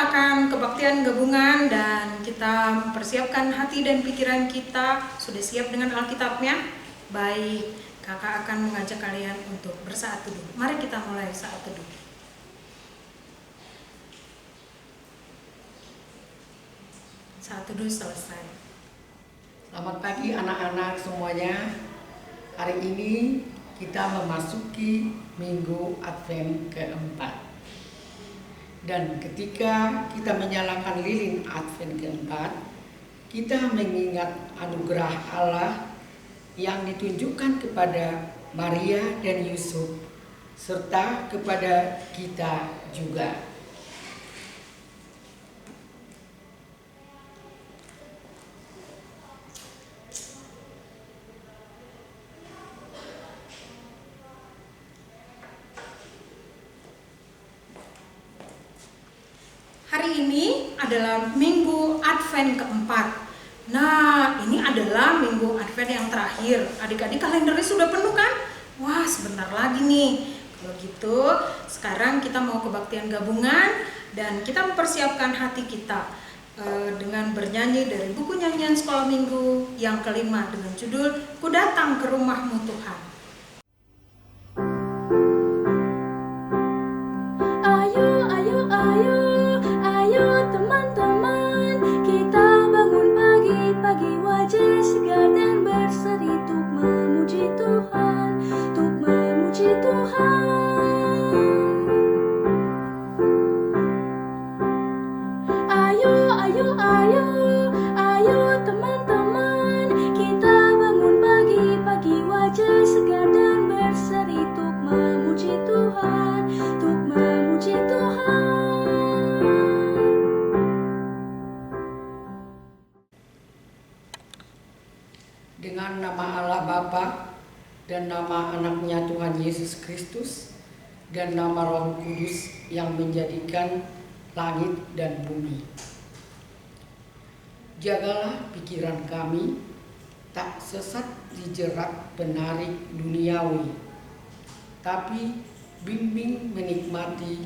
akan kebaktian gabungan dan kita mempersiapkan hati dan pikiran kita. Sudah siap dengan Alkitabnya? Baik, kakak akan mengajak kalian untuk bersaat teduh. Mari kita mulai saat teduh. Saat teduh selesai. Selamat pagi anak-anak semuanya. Hari ini kita memasuki Minggu Advent keempat. Dan ketika kita menyalakan lilin Advent keempat, kita mengingat anugerah Allah yang ditunjukkan kepada Maria dan Yusuf, serta kepada kita juga. Hari ini adalah Minggu Advent keempat. Nah, ini adalah Minggu Advent yang terakhir. Adik-adik kalendernya sudah penuh kan? Wah, sebentar lagi nih. Kalau gitu, sekarang kita mau kebaktian gabungan dan kita mempersiapkan hati kita dengan bernyanyi dari buku nyanyian sekolah minggu yang kelima dengan judul Ku Datang ke Rumahmu Tuhan. Ayo teman-teman, kita bangun pagi-pagi wajah segar dan berseri untuk memuji Tuhan, untuk memuji Tuhan. Ayo teman-teman, kita bangun pagi-pagi wajah segar dan berseri untuk memuji Tuhan, untuk memuji Tuhan. Dengan nama Allah Bapa dan nama anaknya Tuhan Yesus Kristus dan nama Roh Kudus yang menjadikan langit dan bumi. Jagalah pikiran kami tak sesat dijerat penarik duniawi, tapi bimbing menikmati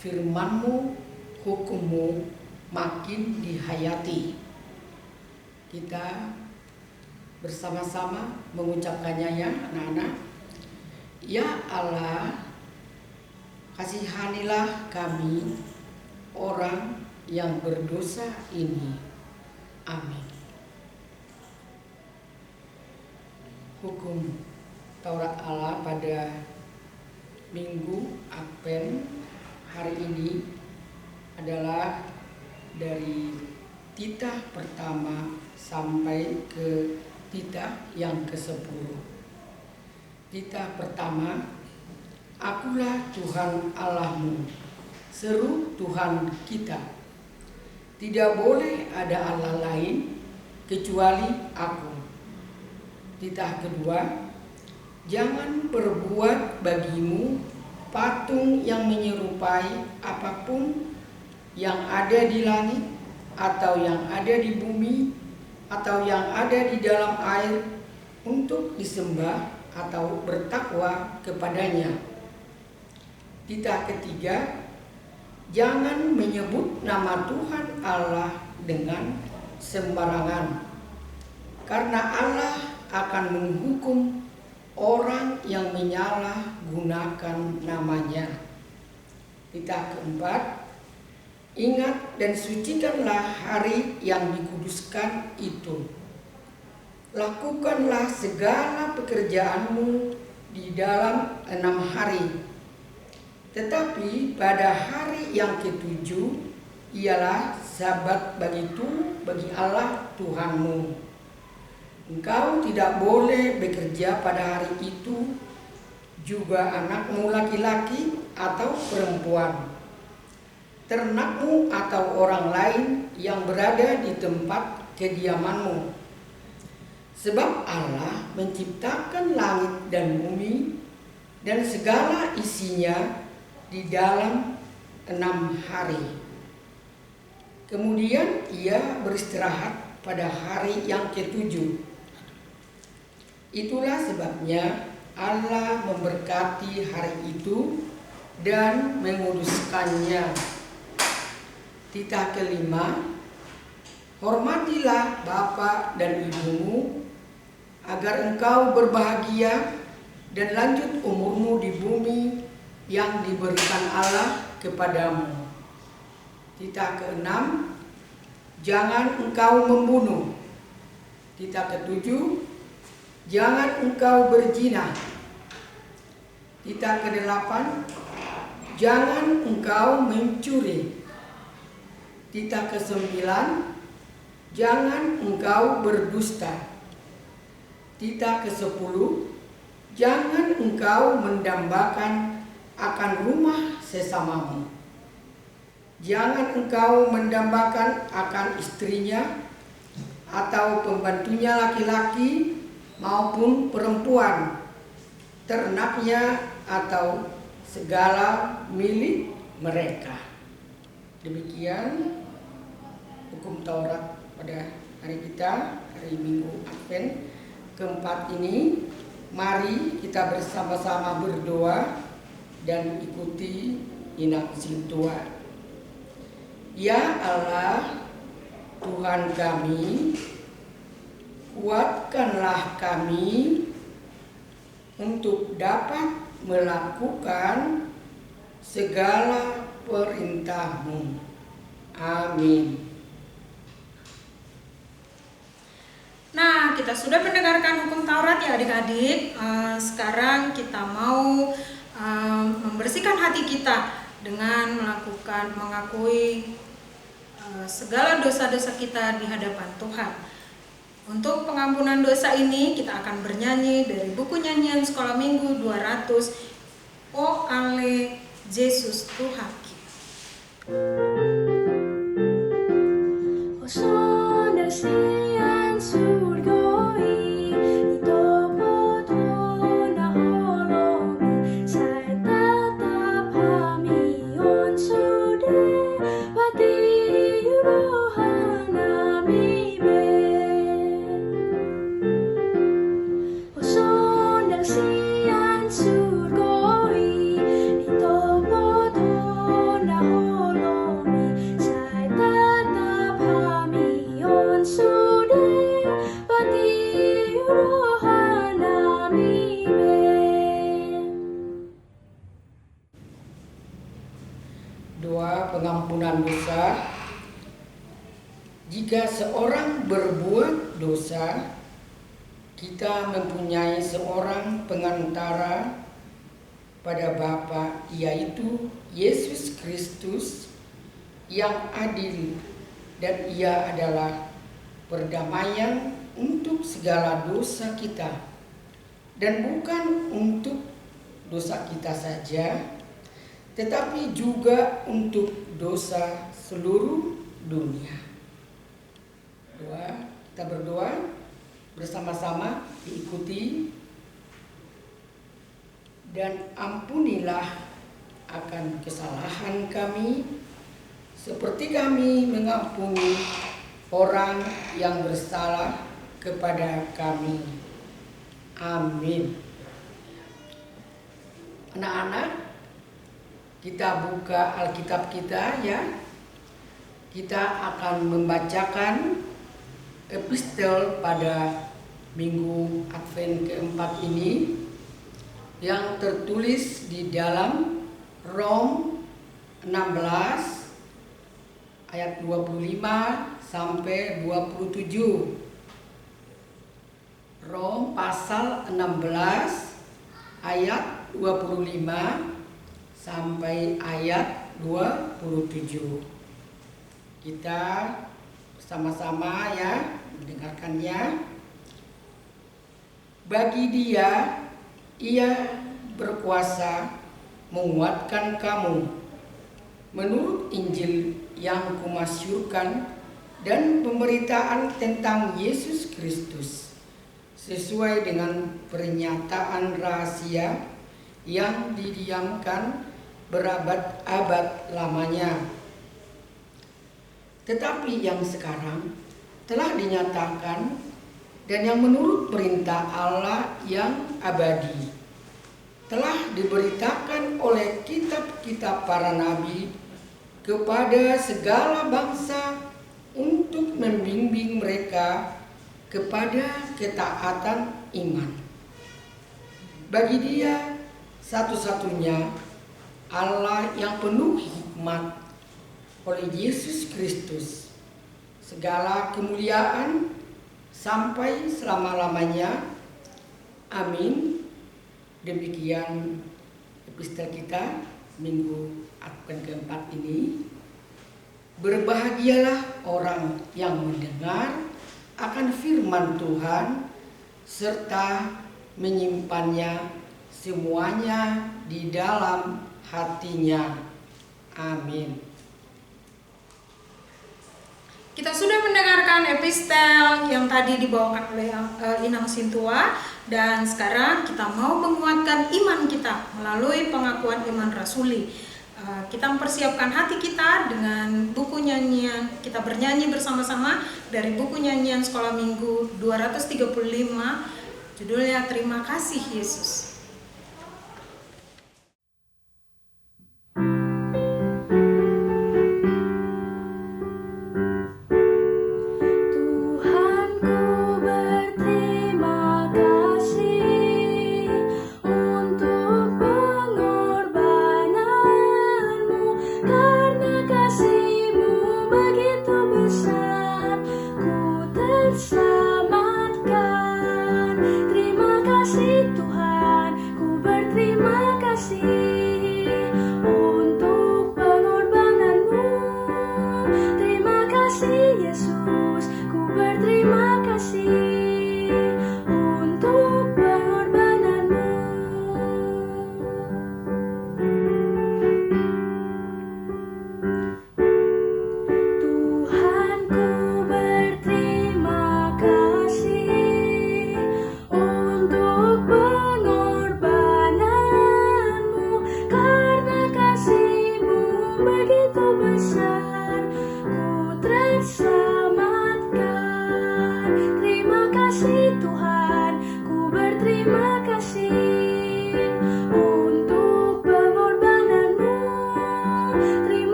firman-Mu, hukum-Mu makin dihayati. Kita bersama-sama mengucapkannya ya anak-anak. Ya Allah, kasihanilah kami orang yang berdosa ini. Amin. Hukum Taurat Allah pada Minggu Advent hari ini adalah dari titah pertama sampai ke titah yang ke-10. Titah pertama, Akulah Tuhan Allahmu, seru Tuhan kita. Tidak boleh ada Allah lain kecuali Aku. Titah kedua, jangan berbuat bagimu patung yang menyerupai apapun yang ada di langit atau yang ada di bumi atau yang ada di dalam air untuk disembah atau bertakwa kepadanya. Titah ketiga, jangan menyebut nama Tuhan Allah dengan sembarangan, karena Allah akan menghukum orang yang menyalahgunakan namanya. Titah keempat, ingat dan sucikanlah hari yang dikuduskan itu. Lakukanlah segala pekerjaanmu di dalam 6 hari. Tetapi pada hari yang ke-7 ialah sabat bagi Allah Tuhanmu. Engkau tidak boleh bekerja pada hari itu, juga anakmu laki-laki atau perempuan, ternakmu atau orang lain yang berada di tempat kediamanmu. Sebab Allah menciptakan langit dan bumi dan segala isinya di dalam 6 hari. Kemudian ia beristirahat pada hari yang ke-7. Itulah sebabnya Allah memberkati hari itu dan menguduskannya. Titah kelima, hormatilah bapa dan ibumu agar engkau berbahagia dan lanjut umurmu di bumi yang diberikan Allah kepadamu. Titah keenam, jangan engkau membunuh. Titah ketujuh, jangan engkau berzina. Titah kedelapan, jangan engkau mencuri. Titah kesembilan, jangan engkau berdusta. Titah kesepuluh, jangan engkau mendambakan akan rumah sesamamu. Jangan engkau mendambakan akan istrinya atau pembantunya laki-laki maupun perempuan, ternaknya atau segala milik mereka. Demikian hukum Taurat pada hari kita, hari Minggu Advent keempat ini. Mari kita bersama-sama berdoa dan ikuti inang sintua. Ya Allah, Tuhan kami, kuatkanlah kami untuk dapat melakukan segala perintah-Mu. Amin. Nah, kita sudah mendengarkan hukum Taurat ya adik-adik. Sekarang kita mau membersihkan hati kita dengan mengakui segala dosa-dosa kita di hadapan Tuhan. Untuk pengampunan dosa ini kita akan bernyanyi dari buku nyanyian Sekolah Minggu 200, O Ale Yesus Tuhan kita. O Sondag sian surgoi, itopo tona holomi, sai tatap hamion sude, pati rohana mibe. O Sondag sian surgoi, itopo tona holomi, sai tatap hamion sude, pati rohana mibe. Doa pengampunan dosa. Jika seorang berbuat dosa, kita mempunyai seorang pengantara pada Bapa, yaitu Yesus Kristus yang adil, dan Ia adalah perdamaian untuk segala dosa kita, dan bukan untuk dosa kita saja, tetapi juga untuk dosa seluruh dunia. Kita berdoa bersama-sama, diikuti. Dan ampunilah akan kesalahan kami, seperti kami mengampuni orang yang bersalah kepada kami. Amin. Anak-anak, kita buka Alkitab kita ya. Kita akan membacakan epistel pada Minggu Advent keempat ini yang tertulis di dalam Rom 16 ayat 25 sampai 27. Rom pasal 16 ayat 25 sampai ayat 27. Kita bersama-sama ya mendengarkannya. Bagi Dia, Ia berkuasa menguatkan kamu menurut Injil yang kumasyurkan dan pemberitaan tentang Yesus Kristus, sesuai dengan pernyataan rahasia yang didiamkan berabad-abad lamanya, tetapi yang sekarang telah dinyatakan dan yang menurut perintah Allah yang abadi telah diberitakan oleh kitab-kitab para nabi kepada segala bangsa untuk membimbing mereka kepada ketaatan iman. Bagi Dia satu-satunya Allah yang penuh hikmat, oleh Yesus Kristus, segala kemuliaan sampai selama-lamanya. Amin. Demikian epistel kita Minggu Advent keempat ini. Berbahagialah orang yang mendengar akan firman Tuhan serta menyimpannya semuanya di dalam hatinya. Amin. Kita sudah mendengarkan epistel yang tadi dibawakan oleh Inang Sintua, dan sekarang kita mau menguatkan iman kita melalui pengakuan iman rasuli. Kita mempersiapkan hati kita dengan buku nyanyian, kita bernyanyi bersama-sama dari buku nyanyian Sekolah Minggu 235, judulnya Terima Kasih Yesus.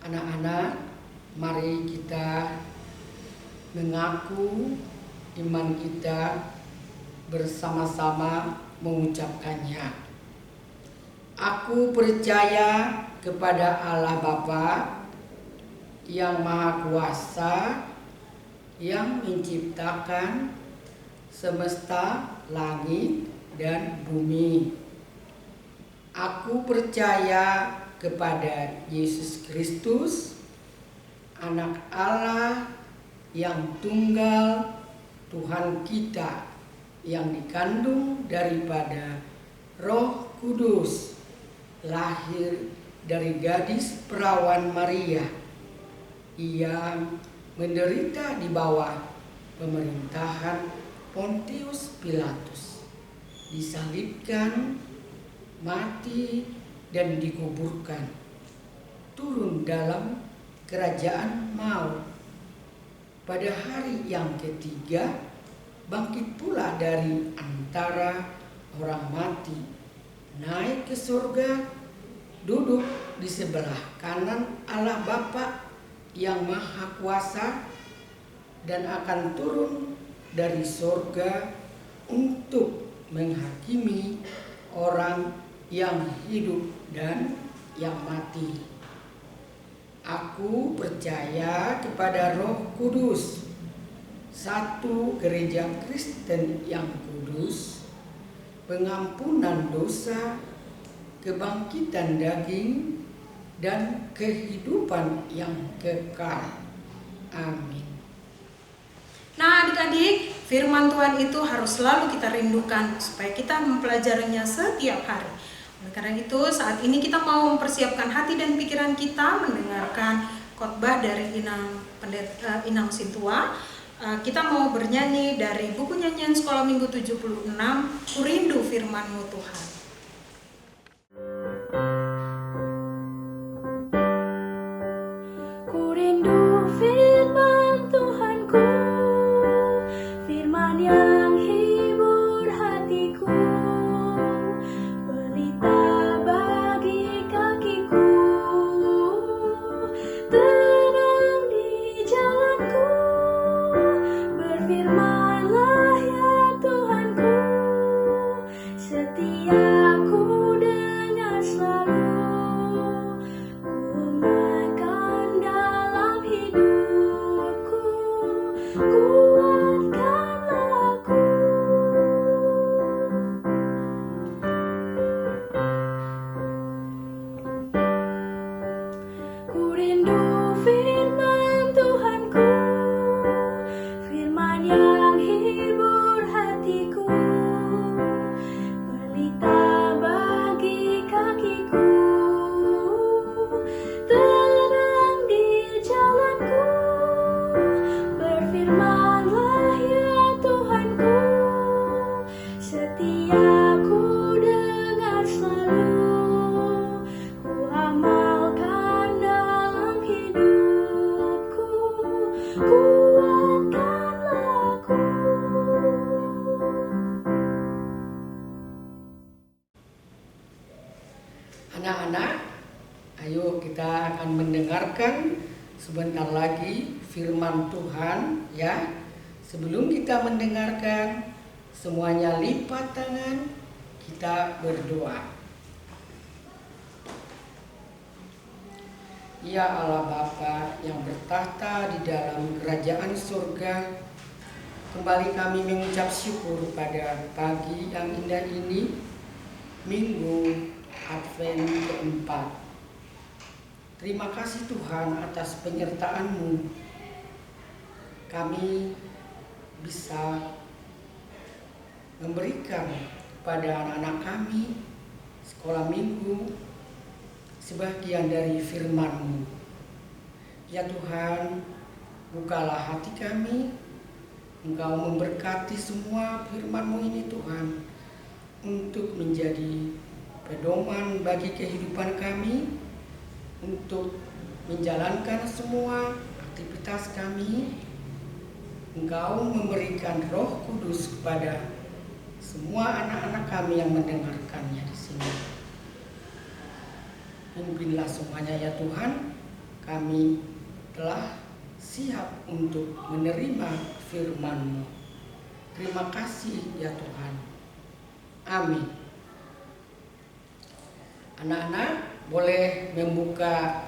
Anak-anak, mari kita mengaku iman kita bersama-sama mengucapkannya. Aku percaya kepada Allah Bapa yang Maha Kuasa, yang menciptakan semesta langit dan bumi. Aku percaya kepada Yesus Kristus, Anak Allah yang tunggal, Tuhan kita, yang dikandung daripada Roh Kudus, lahir dari gadis perawan Maria. Ia menderita di bawah pemerintahan Pontius Pilatus, disalibkan, mati, dan dikuburkan, turun dalam kerajaan maut. Pada hari yang ketiga, bangkit pula dari antara orang mati, naik ke surga, duduk di sebelah kanan Allah Bapa yang Maha Kuasa, dan akan turun dari surga untuk menghakimi orang yang hidup dan yang mati. Aku percaya kepada Roh Kudus, satu gereja Kristen yang kudus, pengampunan dosa, kebangkitan daging, dan kehidupan yang kekal. Amin. Nah adik-adik, firman Tuhan itu harus selalu kita rindukan supaya kita mempelajarinya setiap hari. Oleh karena itu saat ini kita mau mempersiapkan hati dan pikiran kita mendengarkan khotbah dari Inang Sintua. Kita mau bernyanyi dari buku nyanyian Sekolah Minggu 76, Ku Rindu Firman-Mu Tuhan. Ku mendengarkan sebentar lagi firman Tuhan ya. Sebelum kita mendengarkan, semuanya lipat tangan, kita berdoa. Ya Allah Bapa yang bertahta di dalam kerajaan surga, kembali kami mengucap syukur pada pagi yang indah ini, Minggu Advent keempat. Terima kasih Tuhan atas penyertaan-Mu. Kami bisa memberikan kepada anak-anak kami sekolah minggu sebagian dari firman-Mu. Ya Tuhan, bukalah hati kami, Engkau memberkati semua firman-Mu ini Tuhan, untuk menjadi pedoman bagi kehidupan kami, untuk menjalankan semua aktivitas kami. Engkau memberikan Roh Kudus kepada semua anak-anak kami yang mendengarkannya di sini. Pimpinlah semuanya ya Tuhan, kami telah siap untuk menerima firman-Mu. Terima kasih ya Tuhan. Amin. Anak-anak boleh membuka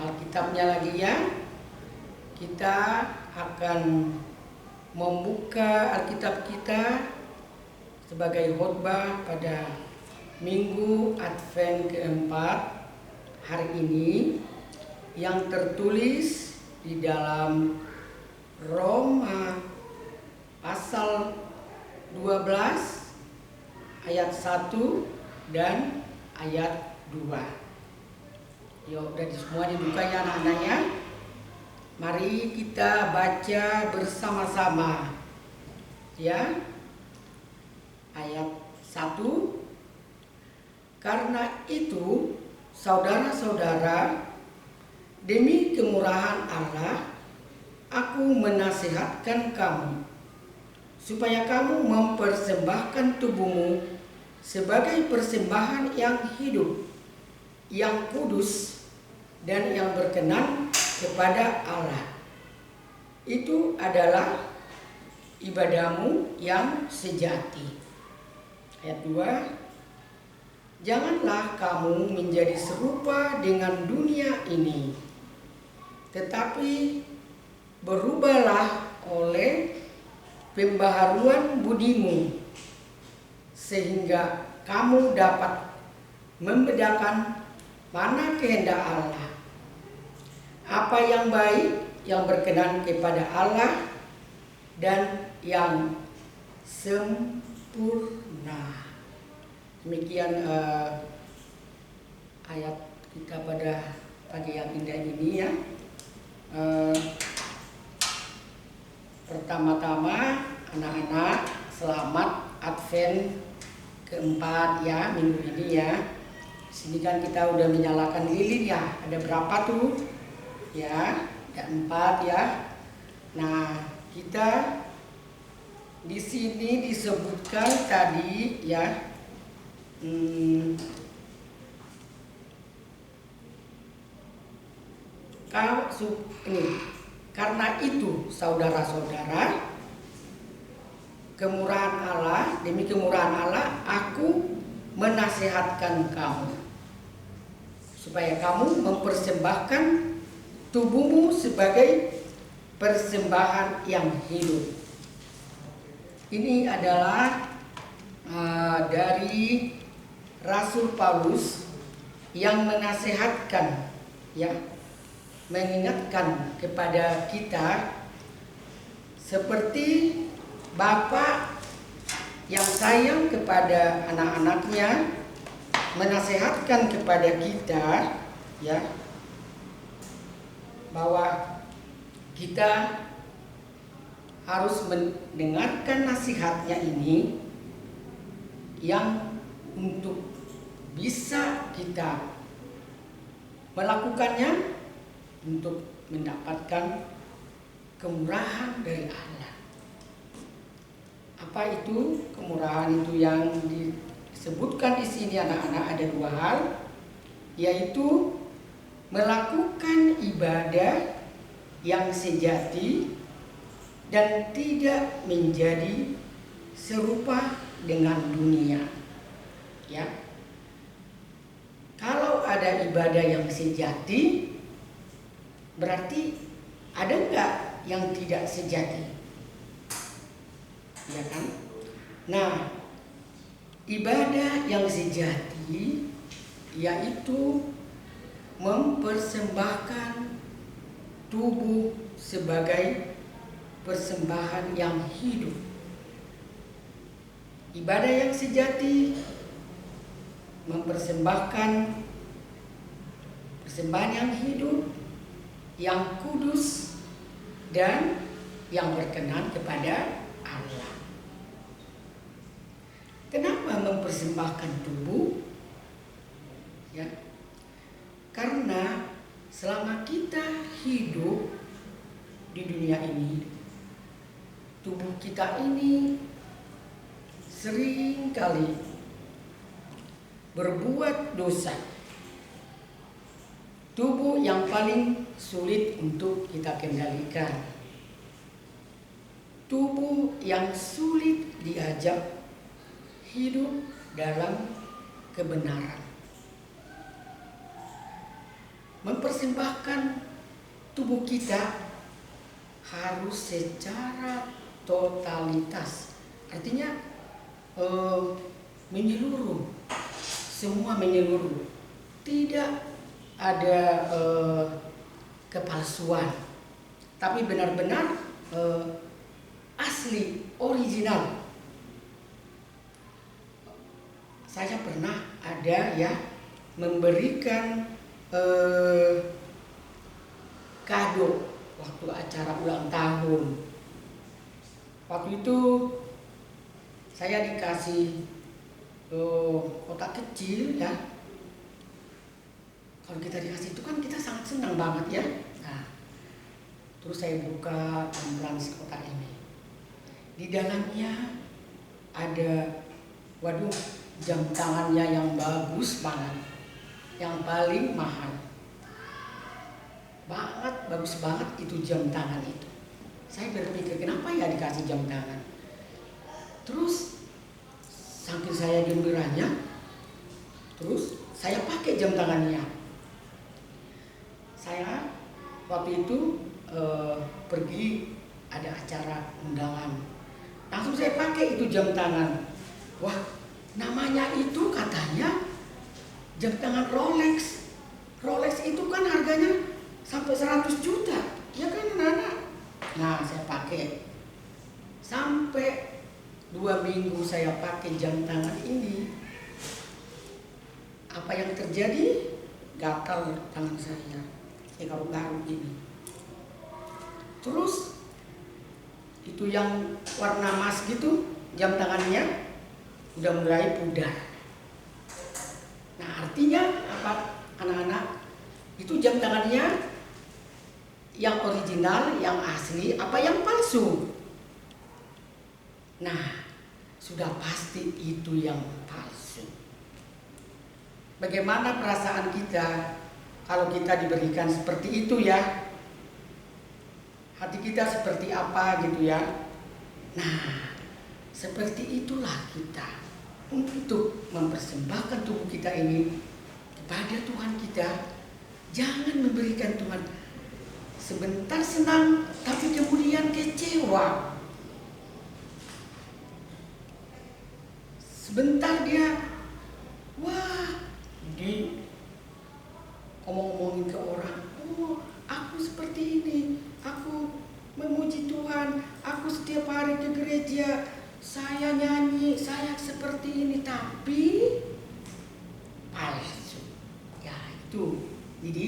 Alkitabnya lagi ya. Kita akan membuka Alkitab kita sebagai khotbah pada Minggu Advent keempat hari ini, yang tertulis di dalam Roma pasal 12 ayat 1 dan ayat 2. Yuk, udah semua dibuka ya anak-anaknya. Mari kita baca bersama-sama. Ya. Ayat 1. Karena itu, saudara-saudara, demi kemurahan Allah, aku menasihatkan kamu supaya kamu mempersembahkan tubuhmu sebagai persembahan yang hidup, yang kudus, dan yang berkenan kepada Allah. Itu adalah ibadahmu yang sejati. Ayat 2. Janganlah kamu menjadi serupa dengan dunia ini, tetapi berubahlah oleh pembaharuan budimu, sehingga kamu dapat membedakan mana kehendak Allah, apa yang baik, yang berkenan kepada Allah, dan yang sempurna. Demikian ayat kita pada pagi yang indah ini ya. Pertama-tama anak-anak, selamat Advent keempat ya, minggu ini ya. Sini kan kita udah menyalakan lilin ya. Ada berapa tuh? Ya, ada 4 ya. Nah, kita di sini disebutkan tadi ya. Karena itu saudara-saudara, kemurahan Allah, demi kemurahan Allah, aku menasihatkan kamu supaya kamu mempersembahkan tubuhmu sebagai persembahan yang hidup. Ini adalah dari Rasul Paulus yang menasihatkan ya, mengingatkan kepada kita seperti Bapak yang sayang kepada anak-anaknya, menasihatkan kepada kita ya, bahwa kita harus mendengarkan nasihatnya ini, yang untuk bisa kita melakukannya untuk mendapatkan kemurahan dari Allah. Apa itu kemurahan itu yang disebutkan di sini anak-anak? Ada 2 hal, yaitu melakukan ibadah yang sejati dan tidak menjadi serupa dengan dunia. Ya. Kalau ada ibadah yang sejati, berarti ada enggak yang tidak sejati? Ya kan? Nah, ibadah yang sejati yaitu mempersembahkan tubuh sebagai persembahan yang hidup. Ibadah yang sejati mempersembahkan persembahan yang hidup, yang kudus, dan yang berkenan kepada Allah. Kenapa mempersembahkan tubuh? Ya, karena selama kita hidup di dunia ini, tubuh kita ini sering kali berbuat dosa. Tubuh yang paling sulit untuk kita kendalikan. Tubuh yang sulit diajak hidup dalam kebenaran. Mempersembahkan tubuh kita harus secara totalitas. Artinya menyeluruh, semua menyeluruh. Tidak ada kepalsuan, tapi benar-benar asli, original. Saya pernah ada ya memberikan kado waktu acara ulang tahun. Waktu itu saya dikasih kotak kecil ya. Kalau kita dikasih itu kan kita sangat senang banget ya. Nah, terus saya buka pelan-pelan si kotak ini. Di dalamnya ada, waduh, jam tangannya yang bagus banget, yang paling mahal. Bagus banget itu jam tangan itu. Saya berpikir kenapa ya dikasih jam tangan. Terus saking saya gembiranya, terus saya pakai jam tangannya. Saya waktu itu pergi ada acara undangan, langsung saya pakai itu jam tangan. Wah, namanya itu katanya jam tangan Rolex. Rolex itu kan harganya sampai 100 juta, ya kan anak-anak? Nah, saya pakai sampai 2 minggu saya pakai jam tangan ini. Apa yang terjadi? Gatal tangan saya garuk-garuk ini. Terus itu yang warna emas gitu, jam tangannya udah mulai pudar. Nah, artinya apa anak-anak? Itu jam tangannya yang original, yang asli, apa yang palsu? Nah, sudah pasti itu yang palsu. Bagaimana perasaan kita kalau kita diberikan seperti itu ya? Hati kita seperti apa gitu ya? Nah, seperti itulah kita untuk mempersembahkan tubuh kita ini kepada Tuhan kita. Jangan memberikan Tuhan sebentar senang, tapi kemudian kecewa. Sebentar dia, wah, omong-omongin ke orang, oh aku seperti ini, aku memuji Tuhan, aku setiap hari ke gereja, saya nyanyi, saya seperti ini, tapi palsu. Ya itu, jadi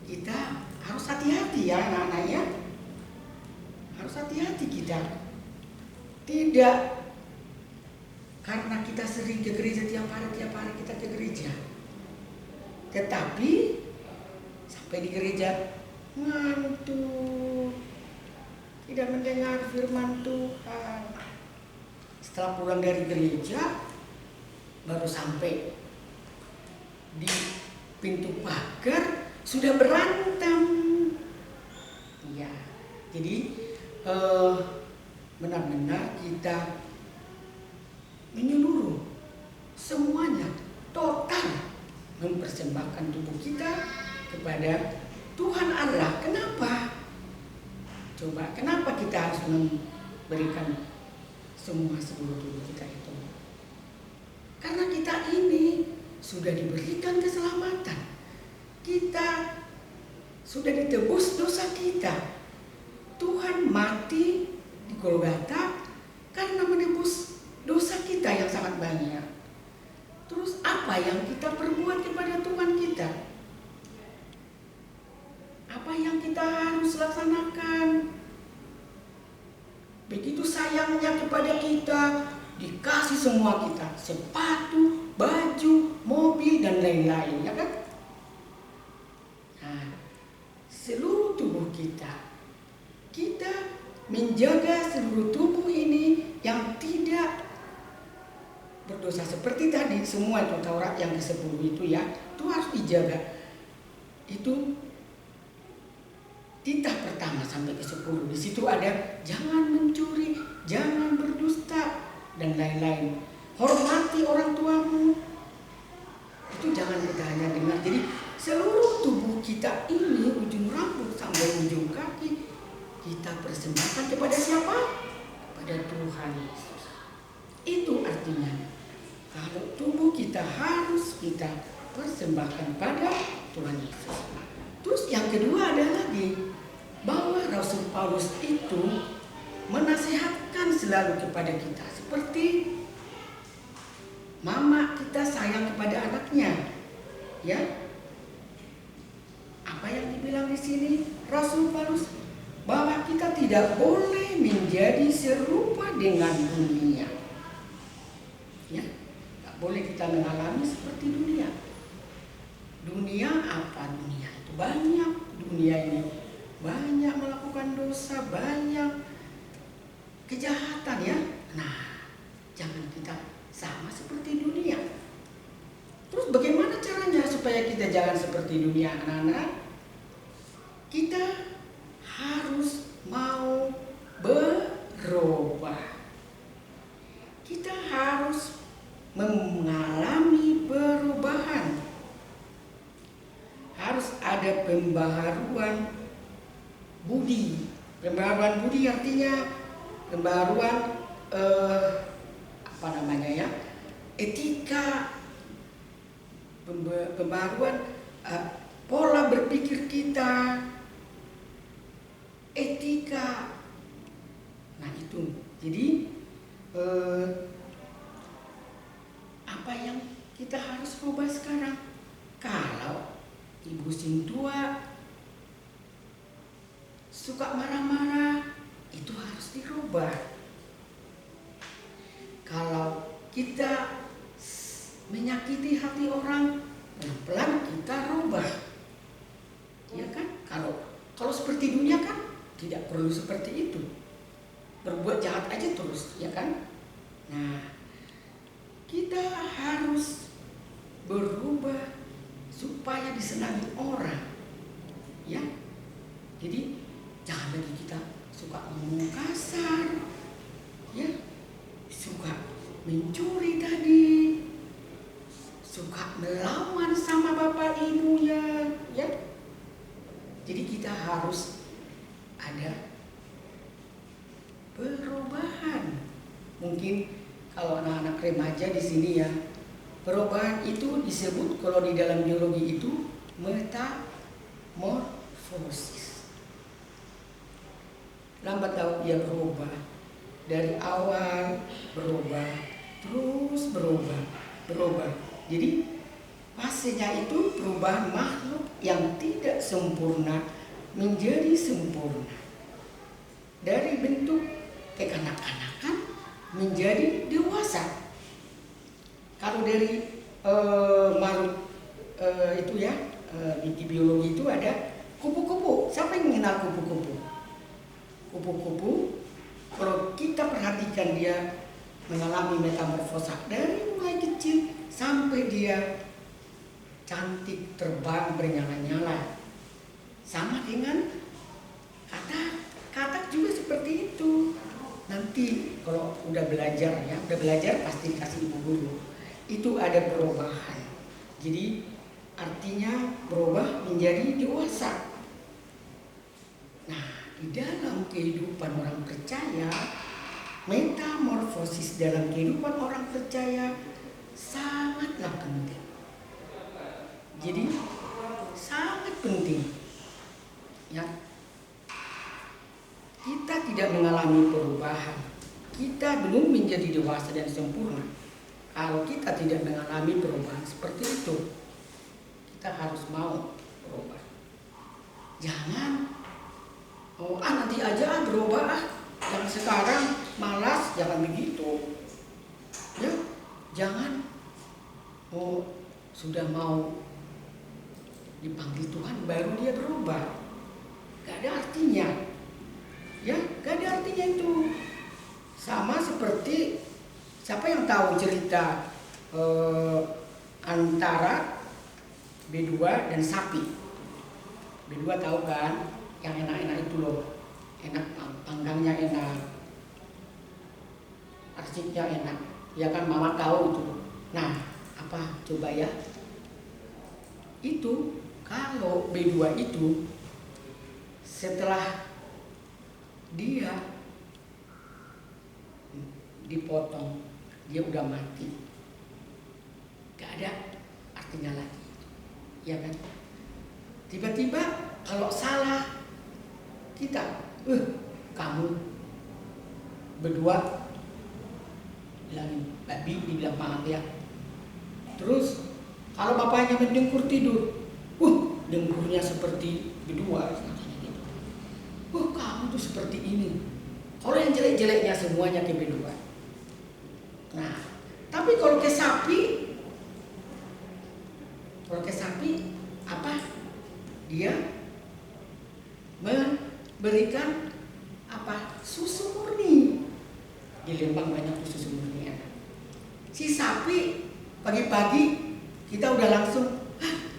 kita harus hati-hati ya anak-anak ya. Harus hati-hati kita. Tidak karena kita sering ke gereja tiap hari kita ke gereja. Tetapi sampai di gereja ngantuk, tidak mendengar firman Tuhan. Setelah pulang dari gereja baru sampai di pintu pagar sudah berantem. Ya, jadi benar-benar kita menyeluruh semuanya total mempersembahkan tubuh kita kepada Tuhan Allah. Kenapa? Coba, kenapa kita harus memberikan semua seluruh tubuh kita itu? Karena kita ini sudah diberikan keselamatan. Kita sudah ditebus dosa kita. Tuhan mati di Golgota karena menebus dosa kita yang sangat banyak. Terus apa yang kita perbuat kepada Tuhan kita? Apa yang kita harus laksanakan? Begitu sayangnya kepada kita, dikasih semua kita, sepatu, baju, mobil, dan lain-lain, ya kan? Nah, seluruh tubuh kita menjaga seluruh tubuh ini yang tidak berdosa. Seperti tadi, semua itu Taurat yang ke-10 itu ya, itu harus dijaga. Itu titah pertama sampai ke-10. Di situ ada jangan mencuri, jangan berdusta, dan lain-lain. Hormati orang tuamu. Itu jangan kita hanya dengar. Jadi seluruh tubuh kita ini, ujung rambut sampai ujung kaki, kita persembahkan kepada siapa? Kepada Tuhan Yesus. Itu artinya kalau tubuh kita harus kita persembahkan pada Tuhan Yesus. Terus yang kedua ada lagi, bahwa Rasul Paulus itu menasihatkan selalu kepada kita, seperti mama kita sayang kepada anaknya, ya. Apa yang dibilang di sini Rasul Paulus? Bahwa kita tidak boleh menjadi serupa dengan dunia, ya. Tak boleh kita mengalami seperti dunia. Dunia apa? Dunia itu banyak. Dunia ini banyak melakukan dosa, banyak kejahatan, ya. Nah, jangan kita sama seperti dunia. Terus bagaimana caranya supaya kita jangan seperti dunia, anak-anak? Kita harus mau berubah. Kita harus mengalami perubahan. Harus ada pembaharuan budi. Pembaharuan budi artinya pembaharuan etika, pembaharuan pola berpikir kita, etika. Nah itu, jadi apa yang kita harus ubah sekarang? Kalau ibu sing tua suka marah-marah, itu harus dirubah. Kalau kita menyakiti hati orang, pelan-pelan kita rubah, ya kan? Kalau seperti dunia kan tidak perlu seperti itu, berbuat jahat aja terus, ya kan? Nah, kita harus berubah supaya disenangi orang, ya. Jadi jangan lagi kita suka ngomong kasar, ya, suka mencuri tadi, suka melawan sama bapak ibunya, ya. Jadi kita harus ada perubahan. Mungkin kalau anak-anak remaja di sini ya, perubahan itu disebut kalau di dalam biologi itu metamorfosis. Lambat laun dia berubah. Dari awal berubah, terus berubah. Jadi fasenya itu perubahan makhluk yang tidak sempurna menjadi sempurna. Dari bentuk kekanak-kanakan menjadi dewasa. Kalau dari makhluk itu ya, di biologi itu ada kupu-kupu. Siapa yang mengenal kupu-kupu? Kupu-kupu, kalau kita perhatikan dia mengalami metamorfosa dari mulai kecil sampai dia cantik, terbang, bernyala-nyala. Sama dengan katak juga seperti itu. Nanti kalau udah belajar pasti dikasih ibu guru. Itu ada perubahan. Jadi artinya berubah menjadi dewasa. Nah, di dalam kehidupan orang percaya, metamorfosis dalam kehidupan orang percaya sangatlah penting. Jadi sangat penting. Ya. Kita tidak mengalami perubahan. Kita belum menjadi dewasa dan sempurna kalau kita tidak mengalami perubahan seperti itu. Kita harus mau berubah. Jangan nanti aja berubah, yang sekarang malas, jangan begitu. Ya, jangan sudah mau dipanggil Tuhan baru dia berubah. Gak ada artinya. Ya, gak ada artinya itu. Sama seperti siapa yang tahu cerita antara B2 dan sapi. B2 tahu kan, yang enak-enak itu loh. Enak, panggangnya enak, arsipnya enak. Ya kan, mama tahu itu. Nah, apa coba ya? Itu kalau B2 itu setelah dia dipotong, dia udah mati, gak ada artinya lagi, ya kan? Tiba-tiba kalau salah kita, kamu berdua bilangin babi, dibilang maaf ya. Terus kalau bapaknya mendengkur tidur, dengkurnya seperti berdua, kamu tuh seperti ini. Kalau yang jelek-jeleknya semuanya ke B2. Nah, tapi kalau ke sapi apa? Dia memberikan apa? Susu murni. Di Lembang banyak susu murni ya. Si sapi pagi-pagi kita udah langsung,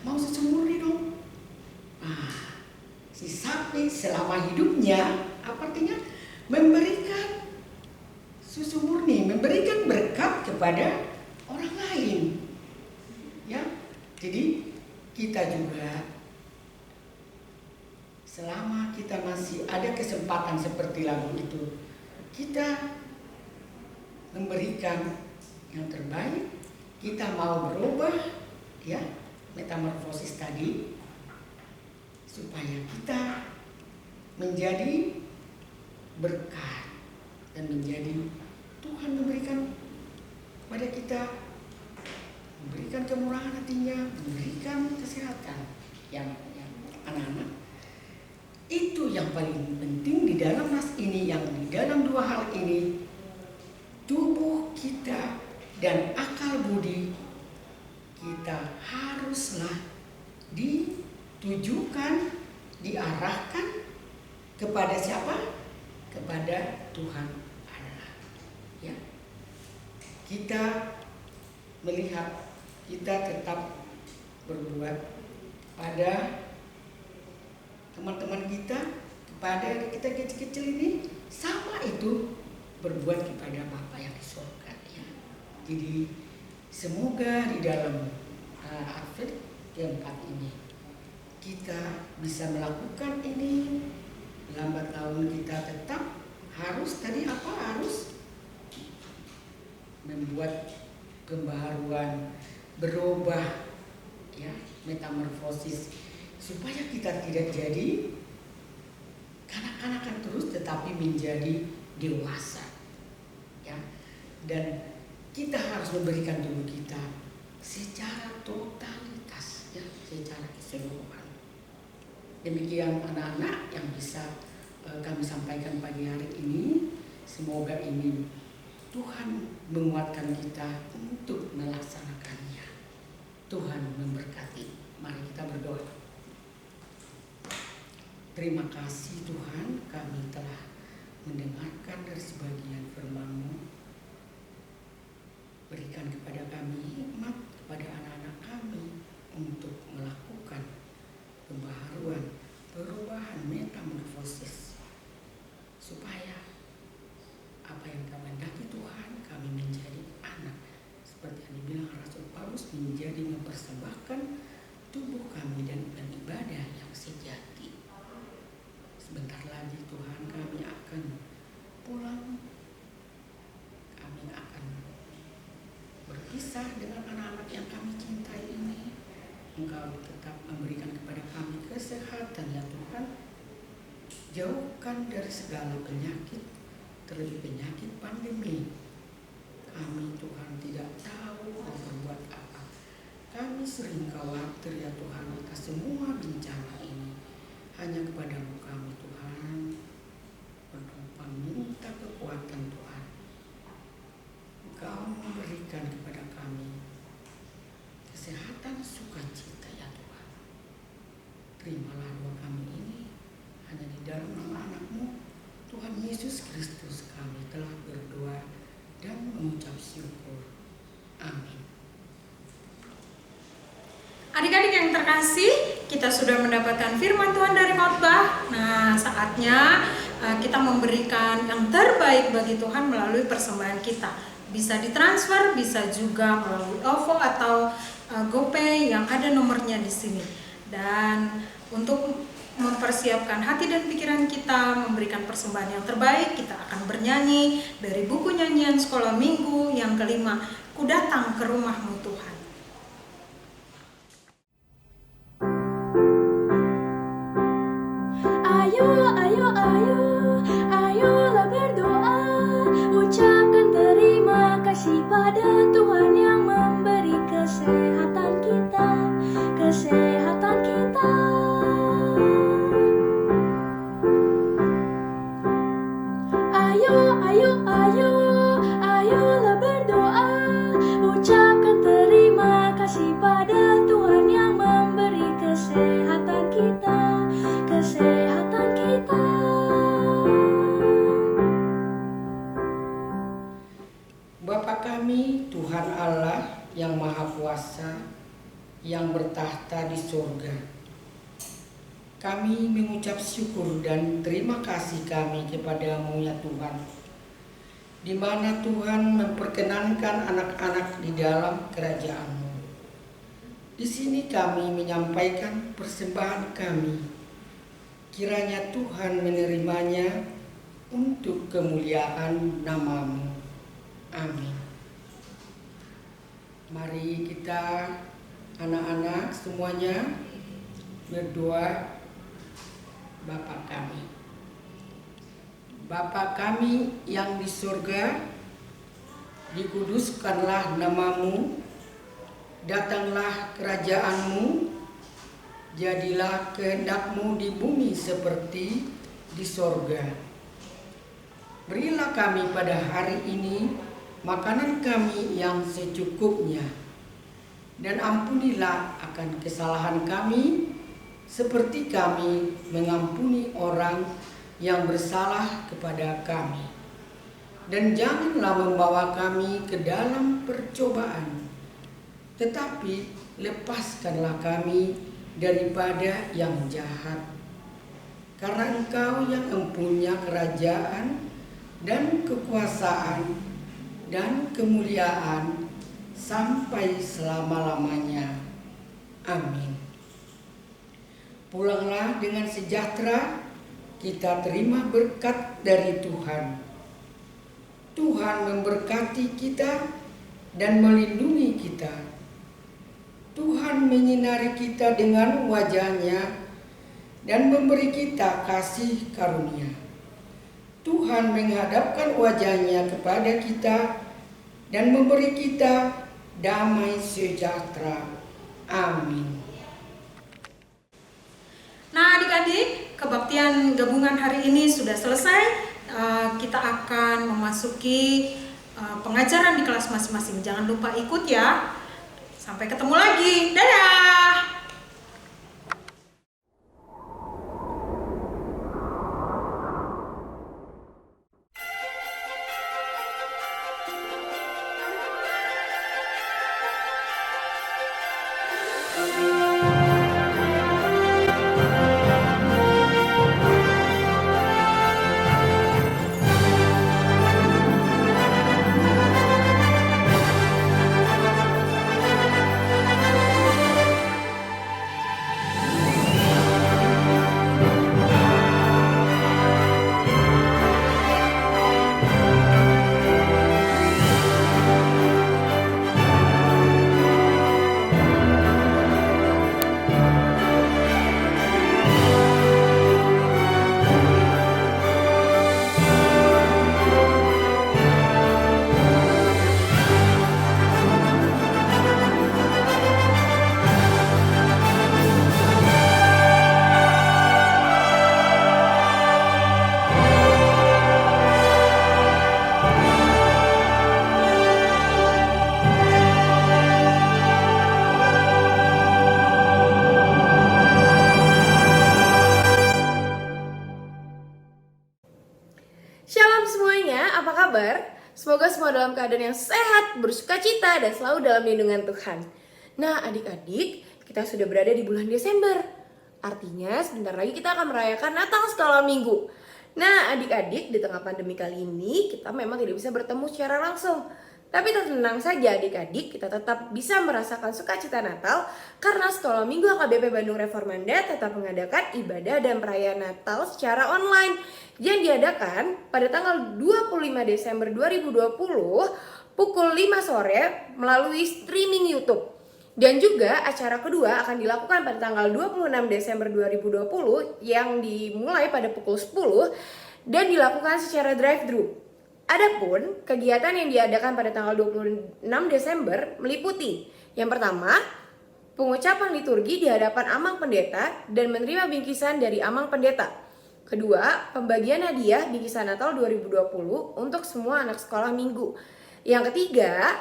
mau susu murni dong. Si sapi selama hidupnya apa artinya? Memberikan susu murni, memberikan berkat kepada orang lain. Ya. Jadi kita juga selama kita masih ada kesempatan seperti lagu itu, kita memberikan yang terbaik, kita mau berubah, ya, metamorfosis tadi, supaya kita menjadi berkat dan menjadi Tuhan memberikan kepada kita, memberikan kemurahan hatinya, memberikan kesehatan yang anak-anak. Itu yang paling penting di dalam nas ini, yang di dalam dua hal ini, tubuh kita dan akal budi kita haruslah ditujukan, diarahkan kepada siapa? Kepada Tuhan Allah. Ya. Kita melihat, kita tetap berbuat pada teman-teman kita, kepada kita kecil-kecil ini, sama itu berbuat kepada Bapa yang di surga. Ya. Jadi semoga di dalam Advent keempat ini kita bisa melakukan ini. Lambat laun kita tetap harus membuat pembaharuan, berubah, ya, metamorfosis, supaya kita tidak jadi kanak-kanakan terus, tetapi menjadi dewasa, ya. Dan kita harus memberikan dulu kita secara totalitas, ya, secara keseluruhan. Demikian anak-anak yang bisa kami sampaikan pagi hari ini. Semoga ini Tuhan menguatkan kita untuk melaksanakannya. Tuhan memberkati. Mari kita berdoa. Terima kasih Tuhan, kami telah mendengarkan dari sebagian firman-Mu. Berikan kepada kami hikmat, kepada anak-anak kami untuk melakukan pembaharuan perubahan metamorfosis, supaya apa yang kami hendaki Tuhan, kami menjadi anak, seperti yang dibilang Rasul Paulus, menjadi mempersembahkan tubuh kami dan beribadah yang sejati. Sebentar lagi Tuhan, kami akan pulang, kami akan berpisah dengan anak-anak yang kami cintai ini. Engkau tetap memberikan kepada kami kesehatan ya Tuhan. Jauhkan dari segala penyakit, terlebih penyakit pandemi. Kami Tuhan tidak tahu mau berbuat apa. Kami sering khawatir ya Tuhan atas semua bencana ini. Hanya kepadamu kami Tuhan berdoa, minta kekuatan Tuhan. Engkau memberikan kepada kami kesehatan sukacita ya Tuhan. Terimalah doa kami ini hanya di dalam nama anak-Mu Tuhan Yesus Kristus kami telah berdoa dan mengucap syukur. Amin. Adik-adik yang terkasih, kita sudah mendapatkan firman Tuhan dari khotbah. Nah, saatnya kita memberikan yang terbaik bagi Tuhan melalui persembahan kita. Bisa ditransfer, bisa juga melalui OVO atau GoPay yang ada nomornya di sini. Dan untuk mempersiapkan hati dan pikiran kita memberikan persembahan yang terbaik, kita akan bernyanyi dari buku nyanyian sekolah minggu yang kelima, Ku Datang ke Rumah-Mu Tuhan. Ayo, ayo, ayo, ayolah berdoa, ucapkan terima kasih pada Tuhan yang memberi kesehatan kita, kesehatan kita. Ayo, ayo, ayo, ayolah berdoa, ucapkan terima kasih pada Tuhan yang memberi kesehatan kita, kesehatan kita. Bapa kami, Tuhan Allah yang Maha Kuasa, yang bertahta di surga, kami mengucap syukur dan terima kasih kami kepada-Mu ya Tuhan, di mana Tuhan memperkenankan anak-anak di dalam kerajaan-Mu. Di sini kami menyampaikan persembahan kami. Kiranya Tuhan menerimanya untuk kemuliaan nama-Mu. Amin. Mari kita anak-anak semuanya berdoa. Bapa kami, Bapa kami yang di surga, dikuduskanlah nama-Mu, datanglah kerajaan-Mu, jadilah kehendak-Mu di bumi seperti di surga. Berilah kami pada hari ini makanan kami yang secukupnya, dan ampunilah akan kesalahan kami, seperti kami mengampuni orang yang bersalah kepada kami. Dan janganlah membawa kami ke dalam percobaan, tetapi lepaskanlah kami daripada yang jahat. Karena Engkau yang mempunyai kerajaan dan kekuasaan dan kemuliaan sampai selama-lamanya. Amin. Pulanglah dengan sejahtera, kita terima berkat dari Tuhan. Tuhan memberkati kita dan melindungi kita. Tuhan menyinari kita dengan wajah-Nya dan memberi kita kasih karunia. Tuhan menghadapkan wajah-Nya kepada kita dan memberi kita damai sejahtera. Amin. Nah adik-adik, kebaktian gabungan hari ini sudah selesai. Kita akan memasuki pengajaran di kelas masing-masing. Jangan lupa ikut ya. Sampai ketemu lagi. Dadah! Shalom semuanya, apa kabar? Semoga semua dalam keadaan yang sehat, bersukacita, dan selalu dalam lindungan Tuhan. Nah adik-adik, kita sudah berada di bulan Desember. Artinya sebentar lagi kita akan merayakan Natal skala minggu. Nah adik-adik, di tengah pandemi kali ini kita memang tidak bisa bertemu secara langsung. Tapi tenang saja adik-adik, kita tetap bisa merasakan sukacita Natal karena Sekolah Minggu HKBP Bandung Reformanda tetap mengadakan ibadah dan perayaan Natal secara online yang diadakan pada tanggal 25 Desember 2020 pukul 5 sore melalui streaming YouTube. Dan juga acara kedua akan dilakukan pada tanggal 26 Desember 2020 yang dimulai pada pukul 10 dan dilakukan secara drive-thru. Adapun kegiatan yang diadakan pada tanggal 26 Desember meliputi yang pertama, pengucapan liturgi di hadapan Amang Pendeta dan menerima bingkisan dari Amang Pendeta. Kedua, pembagian hadiah bingkisan Natal 2020 untuk semua anak sekolah minggu. Yang ketiga,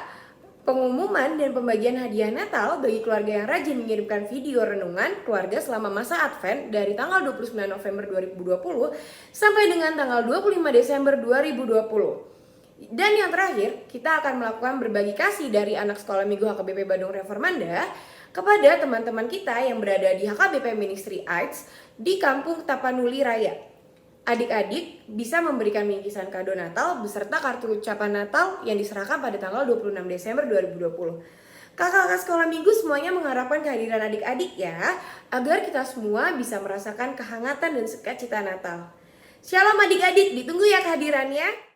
pengumuman dan pembagian hadiah Natal bagi keluarga yang rajin mengirimkan video renungan keluarga selama masa Advent dari tanggal 29 November 2020 sampai dengan tanggal 25 Desember 2020. Dan yang terakhir, kita akan melakukan berbagi kasih dari anak sekolah minggu HKBP Bandung Reformanda kepada teman-teman kita yang berada di HKBP Ministry Arts di Kampung Tapanuli Raya. Adik-adik bisa memberikan bingkisan kado Natal beserta kartu ucapan Natal yang diserahkan pada tanggal 26 Desember 2020. Kakak-kakak sekolah minggu semuanya mengharapkan kehadiran adik-adik ya, agar kita semua bisa merasakan kehangatan dan sukacita Natal. Shalom adik-adik, ditunggu ya kehadirannya.